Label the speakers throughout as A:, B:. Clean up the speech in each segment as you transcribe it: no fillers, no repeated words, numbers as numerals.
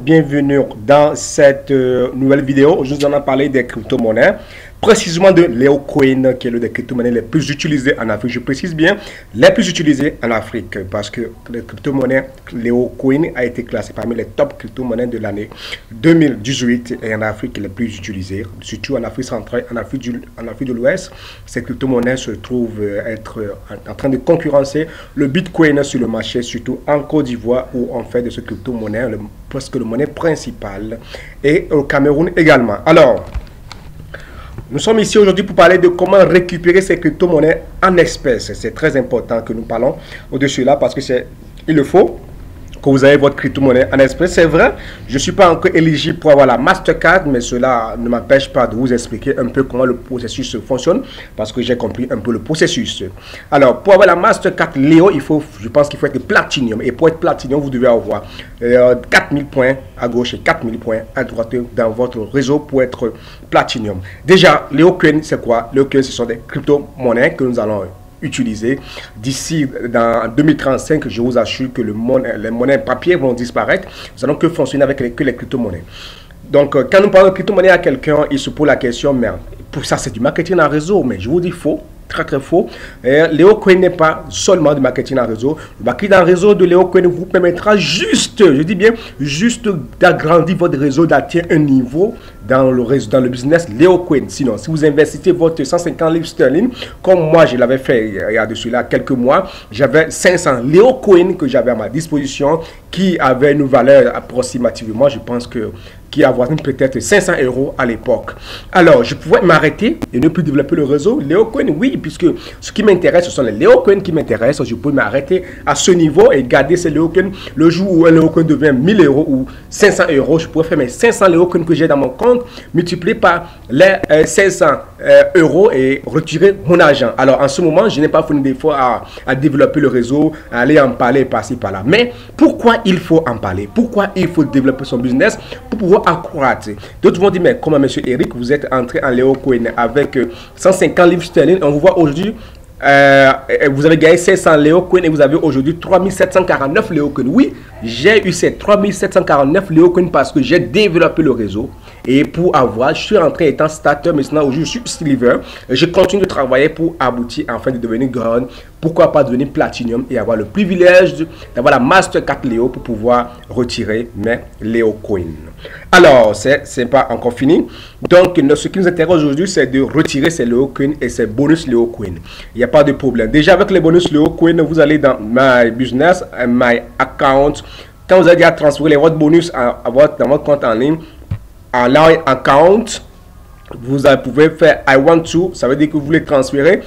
A: Bienvenue dans cette nouvelle vidéo. Aujourd'hui, on a parlé des crypto-monnaies, précisément de Leocoin, qui est l'une des crypto-monnaies les plus utilisées en Afrique. Je précise bien, les plus utilisées en Afrique, parce que les crypto-monnaies Leocoin a été classé parmi les top crypto-monnaies de l'année 2018 et en Afrique les plus utilisées, surtout en Afrique centrale, en Afrique de l'Ouest. Ces crypto-monnaies se trouvent être en train de concurrencer le Bitcoin sur le marché, surtout en Côte d'Ivoire, où on fait de ce crypto-monnaie presque le monnaie principale, et au Cameroun également. Alors, nous sommes ici aujourd'hui pour parler de comment récupérer ces crypto-monnaies en espèces. C'est très important que nous parlons au-dessus là parce que il le faut que vous avez votre crypto-monnaie en espèces. C'est vrai, je ne suis pas encore éligible pour avoir la Mastercard, mais cela ne m'empêche pas de vous expliquer un peu comment le processus fonctionne, parce que j'ai compris un peu le processus. Alors, pour avoir la Mastercard Léo, je pense qu'il faut être Platinum. Et pour être Platinum, vous devez avoir 4000 points à gauche et 4000 points à droite dans votre réseau pour être Platinum. Déjà, Leocoin, c'est quoi? Leocoin, ce sont des crypto-monnaies que nous allons utiliser d'ici dans 2035. Je vous assure que les monnaies papier vont disparaître. Nous allons que fonctionner avec que les crypto-monnaies. Donc quand nous parlons de crypto-monnaie à quelqu'un, il se pose la question, mais pour ça c'est du marketing en réseau. Mais je vous dis faux, très faux. Leocoin n'est pas seulement du marketing en réseau. Le marketing en réseau de Leocoin vous permettra juste, je dis bien, juste d'agrandir votre réseau, d'atteindre un niveau dans le business Leocoin. Sinon, si vous investissez votre 150 livres sterling, comme moi je l'avais fait il y a de cela quelques mois, j'avais 500 Leocoin que j'avais à ma disposition qui avait une valeur approximativement, je pense que qui avoisine peut-être 500 € à l'époque. Alors, je pouvais m'arrêter et ne plus développer le réseau Leocoin, oui, puisque ce qui m'intéresse, ce sont les Leocoin qui m'intéressent. Je peux m'arrêter à ce niveau et garder ces Leocoin. Le jour où un Leocoin devient 1000 € ou 500 €, je pourrais faire mes 500 Leocoin que j'ai dans mon compte, multiplier par les 500 € et retirer mon argent. Alors, en ce moment, je n'ai pas fourni d'efforts à développer le réseau, à aller en parler par-ci, par-là. Mais pourquoi il faut en parler? Pourquoi il faut développer son business pour pouvoir accroître? D'autres vont dire, mais comment monsieur Eric, vous êtes entré en Leocoin avec 150 livres sterling, on vous voit aujourd'hui, vous avez gagné 500 Leocoin et vous avez aujourd'hui 3749 Leocoin. Oui, j'ai eu ces 3749 Leocoin parce que j'ai développé le réseau. Et pour avoir, je suis rentré étant starter, maintenant aujourd'hui je suis sliver. Je continue de travailler pour aboutir enfin de devenir grand. Pourquoi pas devenir Platinum et avoir le privilège d'avoir la Mastercard Léo pour pouvoir retirer mes Leocoin. Alors, c'est pas encore fini. Donc, ce qui nous intéresse aujourd'hui, c'est de retirer ces Leocoin et ces bonus Leocoin. Il n'y a pas de problème. Déjà, avec les bonus Leocoin, vous allez dans My Business, My Account. Quand vous avez déjà transféré votre bonus dans votre compte en ligne, en line account, vous pouvez faire I want to, ça veut dire que vous voulez transférer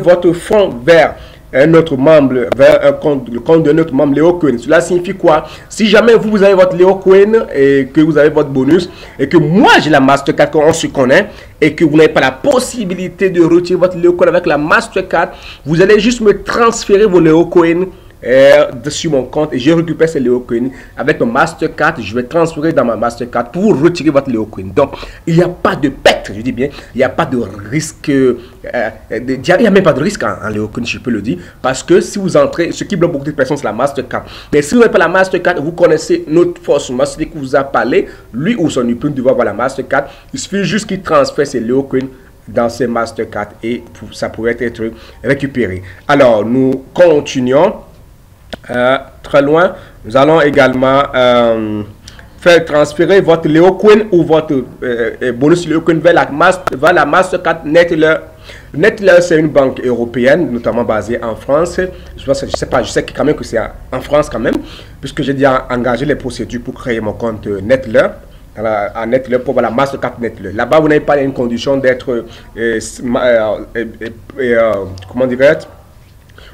A: votre fonds vers un autre membre, vers le compte d'un autre membre Leocoin. Cela signifie quoi? Si jamais vous avez votre Leocoin et que vous avez votre bonus et que moi j'ai la Mastercard, qu'on se connaît, et que vous n'avez pas la possibilité de retirer votre Leocoin avec la Mastercard, vous allez juste me transférer vos Leocoin sur mon compte et je récupère ces Leocoin avec ma Mastercard. Je vais transférer dans ma Mastercard pour retirer votre Leocoin. Donc il n'y a pas de perte, je dis bien, il n'y a pas de risque, il n'y a même pas de risque en Leocoin, je peux le dire, parce que si vous entrez, ce qui bloque beaucoup de personnes, c'est la Mastercard. Mais si vous n'avez pas la Mastercard, vous connaissez notre force, celui qui vous a parlé, lui ou son époux devrait avoir la Mastercard. Il suffit juste qu'il transfère ses Leocoin dans ces Mastercard et ça pourrait être récupéré. Alors nous continuons. Très loin, nous allons également faire transférer votre Leocoin ou votre bonus Leocoin vers la Mastercard Neteller. Neteller, c'est une banque européenne, notamment basée en France. Je sais quand même que c'est en France quand même, puisque j'ai déjà engagé les procédures pour créer mon compte Neteller. À Neteller pour la Mastercard Neteller. Là-bas, vous n'avez pas une condition d'être, comment dirais-je,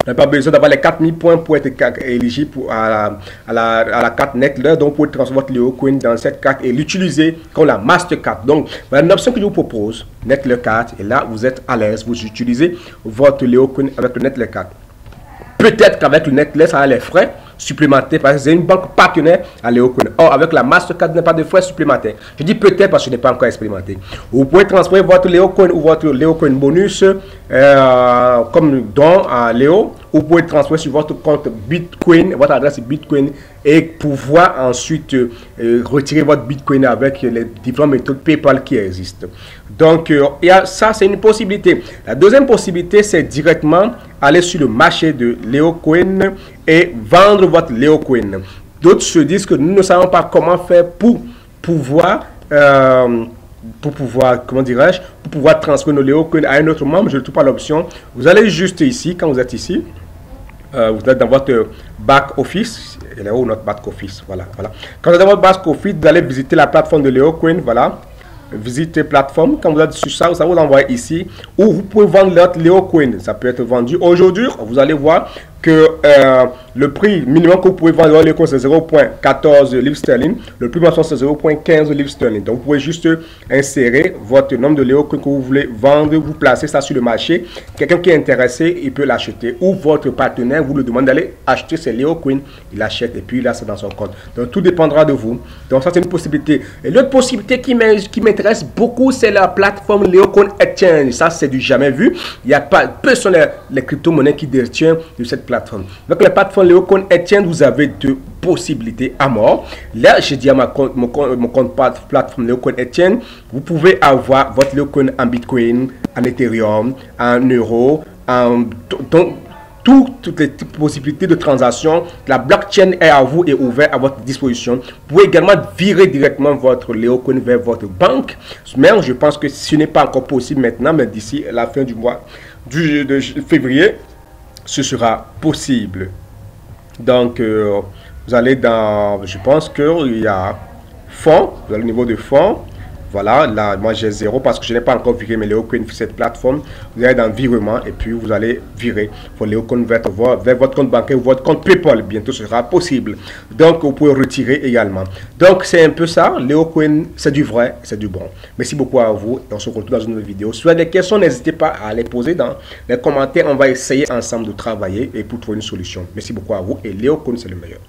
A: on n'a pas besoin d'avoir les 4000 points pour être éligible à la carte Neteller. Donc, pour transférer votre Leocoin dans cette carte et l'utiliser comme la Mastercard. Donc, voilà une option que je vous propose, Neteller Card. Et là, vous êtes à l'aise, vous utilisez votre Leocoin avec le Neteller Card. Peut-être qu'avec le Neteller, ça a les frais. supplémentaires parce que c'est une banque partenaire à Leocoin. Or, avec la Mastercard, il n'y a pas de frais supplémentaires. Je dis peut-être parce que je n'ai pas encore expérimenté. Vous pouvez transférer votre Leocoin ou votre Leocoin bonus comme don à Léo. Vous pouvez transférer sur votre compte Bitcoin, votre adresse Bitcoin et pouvoir ensuite retirer votre Bitcoin avec les différentes méthodes PayPal qui existent. Donc, ça, c'est une possibilité. La deuxième possibilité, c'est directement aller sur le marché de Leocoin et vendre votre Leocoin. D'autres se disent que nous ne savons pas comment faire pour pouvoir comment dirais-je, pour pouvoir transférer nos Leocoin à un autre membre. Je ne trouve pas l'option. Vous allez juste ici, quand vous êtes ici, vous êtes dans votre back office. Il est où notre back office? Voilà. Quand vous êtes dans votre back office, vous allez visiter la plateforme de Leocoin. Voilà. Visitez plateforme. Quand vous êtes sur ça, ça vous envoie ici où vous pouvez vendre votre Leocoin. Ça peut être vendu aujourd'hui. Vous allez voir que le prix minimum que vous pouvez vendre les coins c'est 0.14 livres sterling. Le prix maximum c'est 0.15 livres sterling. Donc vous pouvez juste insérer votre nombre de Leocoin que vous voulez vendre, vous placez ça sur le marché. Quelqu'un qui est intéressé, il peut l'acheter. Ou votre partenaire vous le demande d'aller acheter ses Leocoin, il achète et puis là c'est dans son compte. Donc tout dépendra de vous. Donc ça c'est une possibilité. Et l'autre possibilité qui m'intéresse beaucoup, c'est la plateforme Leocoin Exchange. Ça c'est du jamais vu. Il n'y a pas personne les crypto-monnaies qui détient de cette plateforme. Donc la plateforme Leocoin Exchange, vous avez deux possibilités à mort. Là, je dis à mon compte plateforme Leocoin Exchange, vous pouvez avoir votre Leocoin en Bitcoin, en Ethereum, en euros, donc toutes les possibilités de transaction. La blockchain est à vous et ouverte à votre disposition. Vous pouvez également virer directement votre Leocoin vers votre banque. Mais je pense que ce n'est pas encore possible maintenant, mais d'ici la fin du mois de février, ce sera possible. Donc, vous allez dans, je pense qu'il y a fonds, vous allez au niveau de fonds. Voilà, là, moi j'ai 0 parce que je n'ai pas encore viré mes Leocoin sur cette plateforme. Vous allez dans virement et puis vous allez virer vos Leocoin vers votre compte bancaire ou votre compte PayPal. Bientôt, ce sera possible. Donc, vous pouvez retirer également. Donc, c'est un peu ça. Leocoin, c'est du vrai, c'est du bon. Merci beaucoup à vous et on se retrouve dans une nouvelle vidéo. Si vous avez des questions, n'hésitez pas à les poser dans les commentaires. On va essayer ensemble de travailler et pour trouver une solution. Merci beaucoup à vous et Leocoin, c'est le meilleur.